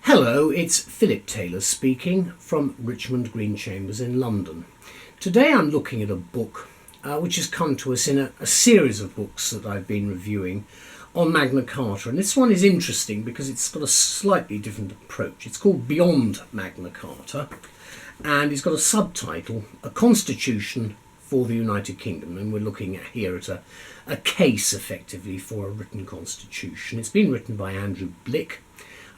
Hello, it's Phillip Taylor speaking from Richmond Green Chambers in London. Today I'm looking at a book which has come to us in a series of books that I've been reviewing on Magna Carta, and this one is interesting because it's got a slightly different approach. It's called Beyond Magna Carta, and it's got a subtitle, A Constitution for the United Kingdom, and we're looking here at a case effectively for a written constitution. It's been written by Andrew Blick,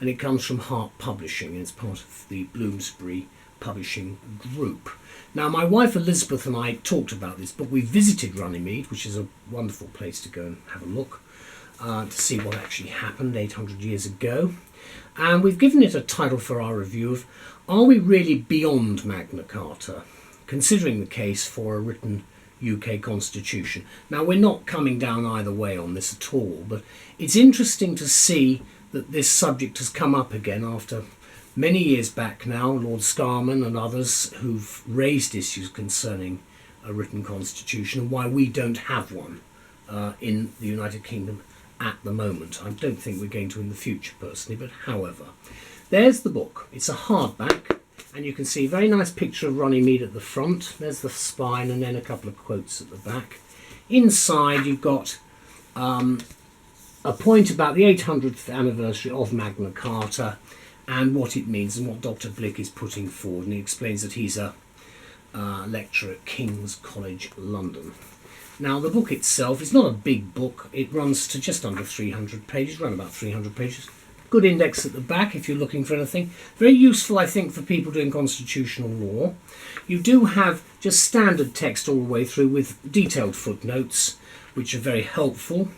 and it comes from Hart Publishing, and it's part of the Bloomsbury Publishing group. Now, my wife Elizabeth and I talked about this book. We visited Runnymede, which is a wonderful place to go and have a look to see what actually happened 800 years ago. And we've given it a title for our review of Are We Really Beyond Magna Carta? Considering the case for a written UK constitution. Now, we're not coming down either way on this at all, but it's interesting to see that this subject has come up again after many years back now. Lord Scarman and others who've raised issues concerning a written constitution and why we don't have one in the United Kingdom at the moment. I don't think we're going to in the future personally, but however, there's the book. It's a hardback, and you can see a very nice picture of Runnymede at the front. There's the spine and then a couple of quotes at the back. Inside you've got a point about the 800th anniversary of Magna Carta and what it means and what Dr. Blick is putting forward, and he explains that he's a lecturer at King's College London. Now, the book itself is not a big book. It runs to just under 300 pages, around about 300 pages. Good index at the back if you're looking for anything. Very useful, I think, for people doing constitutional law. You do have just standard text all the way through with detailed footnotes, which are very helpful.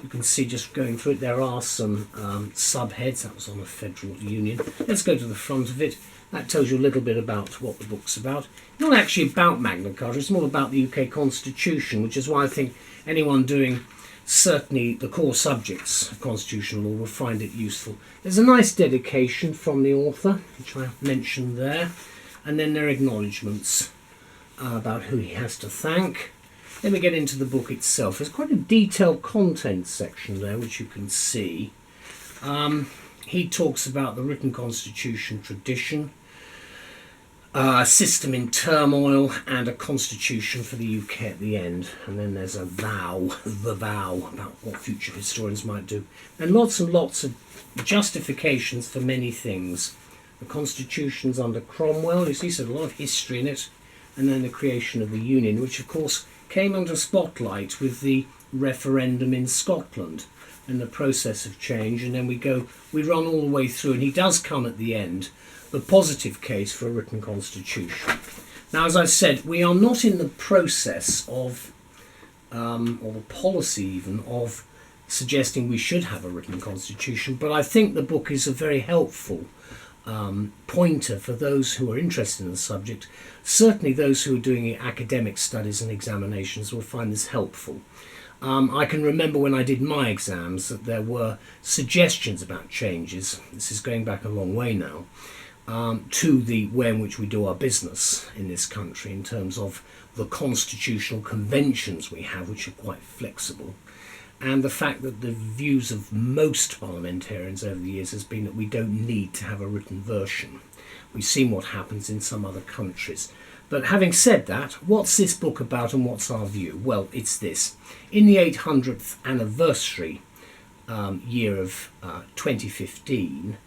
You can see just going through it, there are some subheads. That was on a federal union. Let's go to the front of it. That tells you a little bit about what the book's about. Not actually about Magna Carta, it's more about the UK Constitution, which is why I think anyone doing certainly the core subjects of constitutional law will find it useful. There's a nice dedication from the author, which I mentioned there, and then there are acknowledgements about who he has to thank. Then we get into the book itself. There's quite a detailed content section there, which you can see. He talks about the written constitution tradition, a system in turmoil, and a constitution for the UK at the end. And then there's a vow, the vow, about what future historians might do. And lots of justifications for many things. The constitution's under Cromwell, you see, so a lot of history in it. And then the creation of the Union, which of course came under spotlight with the referendum in Scotland and the process of change, and then we run all the way through, and he does come at the end, the positive case for a written constitution. Now, as I said, we are not in the process of, or the policy even, of suggesting we should have a written constitution, but I think the book is a very helpful pointer for those who are interested in the subject. Certainly those who are doing academic studies and examinations will find this helpful. I can remember when I did my exams that there were suggestions about changes, this is going back a long way now, to the way in which we do our business in this country in terms of the constitutional conventions we have, which are quite flexible. And the fact that the views of most parliamentarians over the years has been that we don't need to have a written version. We've seen what happens in some other countries. But having said that, what's this book about and what's our view? Well, it's this. In the 800th anniversary year of 2015,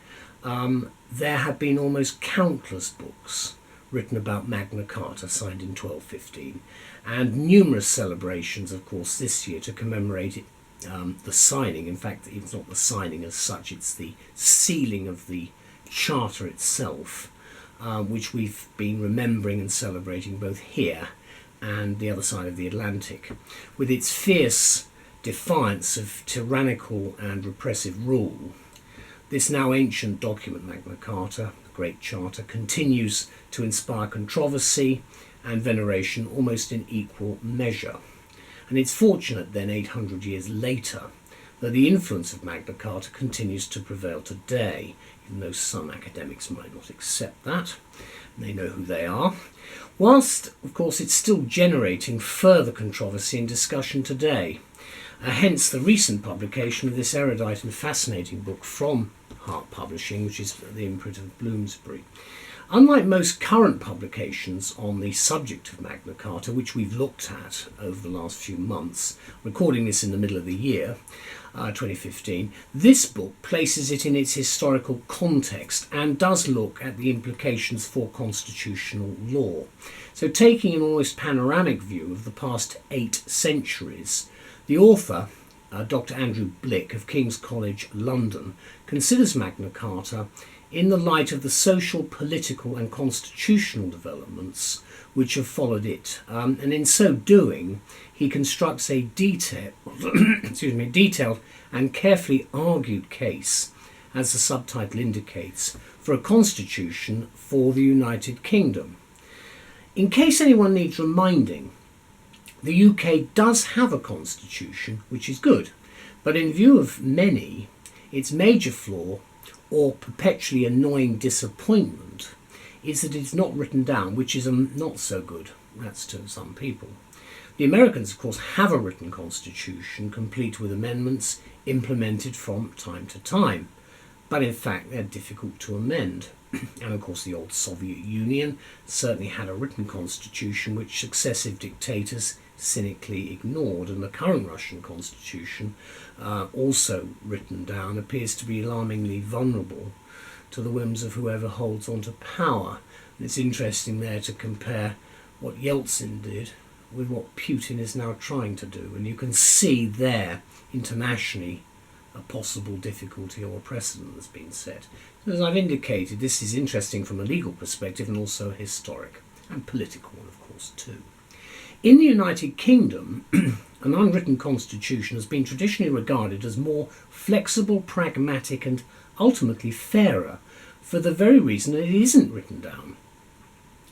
there have been almost countless books written about Magna Carta, signed in 1215, and numerous celebrations, of course, this year to commemorate it. The signing, in fact, it's not the signing as such, it's the sealing of the charter itself, which we've been remembering and celebrating both here and the other side of the Atlantic, with its fierce defiance of tyrannical and repressive rule. This now ancient document, Magna Carta, the Great Charter, continues to inspire controversy and veneration almost in equal measure. And it's fortunate then, 800 years later, that the influence of Magna Carta continues to prevail today, even though some academics might not accept that. And they know who they are. Whilst, of course, it's still generating further controversy and discussion today. hence the recent publication of this erudite and fascinating book from Hart Publishing, which is the imprint of Bloomsbury. Unlike most current publications on the subject of Magna Carta, which we've looked at over the last few months, recording this in the middle of the year, 2015, this book places it in its historical context and does look at the implications for constitutional law. So taking an almost panoramic view of the past 8 centuries, the author, Dr. Andrew Blick of King's College, London, considers Magna Carta in the light of the social, political and constitutional developments which have followed it. And in so doing, he constructs a detailed and carefully argued case, as the subtitle indicates, for a constitution for the United Kingdom. In case anyone needs reminding, the UK does have a constitution, which is good, but in view of many, its major flaw or perpetually annoying disappointment is that it's not written down, which is not so good. That's to some people. The Americans, of course, have a written constitution, complete with amendments implemented from time to time. But in fact, they're difficult to amend. And of course, the old Soviet Union certainly had a written constitution which successive dictators cynically ignored, and the current Russian constitution, also written down, appears to be alarmingly vulnerable to the whims of whoever holds on to power. And it's interesting there to compare what Yeltsin did with what Putin is now trying to do, and you can see there internationally a possible difficulty or a precedent that's been set. So as I've indicated, this is interesting from a legal perspective and also historic and political one, of course, too. In the United Kingdom, an unwritten constitution has been traditionally regarded as more flexible, pragmatic and ultimately fairer, for the very reason that it isn't written down.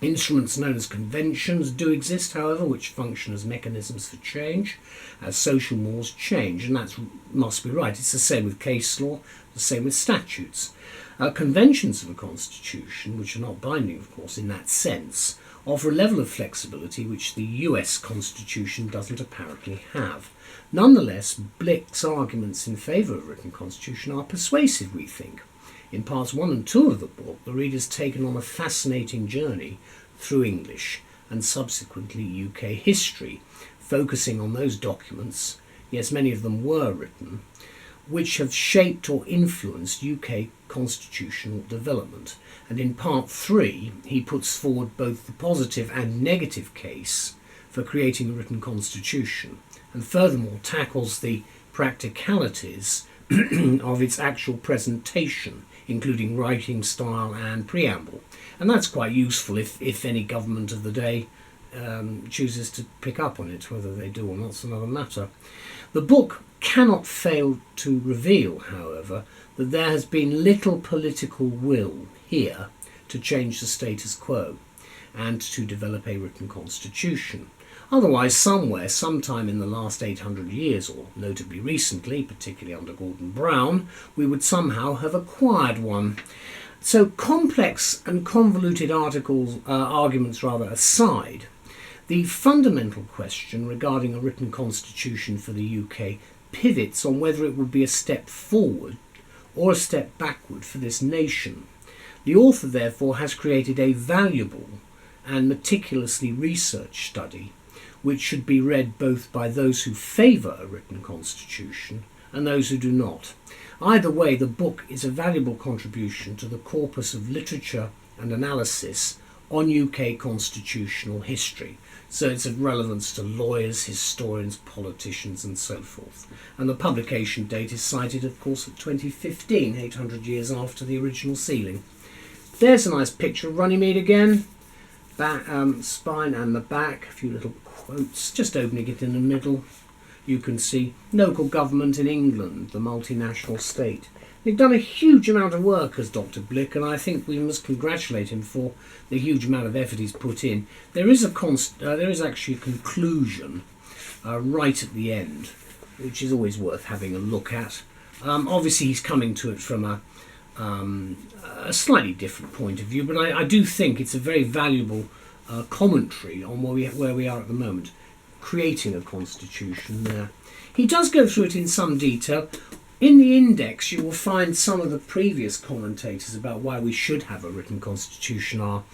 Instruments known as conventions do exist, however, which function as mechanisms for change, as social laws change, and that must be right. It's the same with case law, the same with statutes. Conventions of a constitution, which are not binding, of course, in that sense, offer a level of flexibility which the US Constitution doesn't apparently have. Nonetheless, Blick's arguments in favour of a written constitution are persuasive, we think. In parts 1 and 2 of the book, the reader's taken on a fascinating journey through English and subsequently UK history, focusing on those documents, yes, many of them were written, which have shaped or influenced UK constitutional development. And in part 3, he puts forward both the positive and negative case for creating a written constitution, and furthermore tackles the practicalities of its actual presentation, including writing style and preamble. And that's quite useful if any government of the day chooses to pick up on it. Whether they do or not is another matter. The book cannot fail to reveal, however, that there has been little political will here to change the status quo and to develop a written constitution. Otherwise, somewhere, sometime in the last 800 years, or notably recently, particularly under Gordon Brown, we would somehow have acquired one. So complex and convoluted arguments aside, the fundamental question regarding a written constitution for the UK pivots on whether it would be a step forward or a step backward for this nation. The author, therefore, has created a valuable and meticulously researched study which should be read both by those who favour a written constitution and those who do not. Either way, the book is a valuable contribution to the corpus of literature and analysis on UK constitutional history. So it's of relevance to lawyers, historians, politicians and so forth. And the publication date is cited, of course, at 2015, 800 years after the original sealing. There's a nice picture of Runnymede again. Spine and the back, a few little quotes, just opening it in the middle. You can see local government in England, the multinational state. They've done a huge amount of work as Dr. Blick, and I think we must congratulate him for the huge amount of effort he's put in. There is actually a conclusion right at the end, which is always worth having a look at. Obviously, he's coming to it from a slightly different point of view, but I do think it's a very valuable commentary on where we are at the moment, creating a constitution there. He does go through it in some detail. In the index you will find some of the previous commentators about why we should have a written constitution are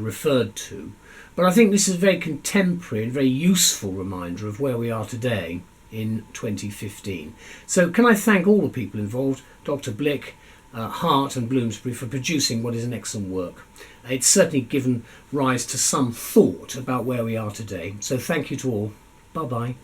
referred to. But I think this is a very contemporary and very useful reminder of where we are today in 2015. So can I thank all the people involved, Dr. Blick, Hart and Bloomsbury, for producing what is an excellent work. It's certainly given rise to some thought about where we are today. So thank you to all. Bye-bye.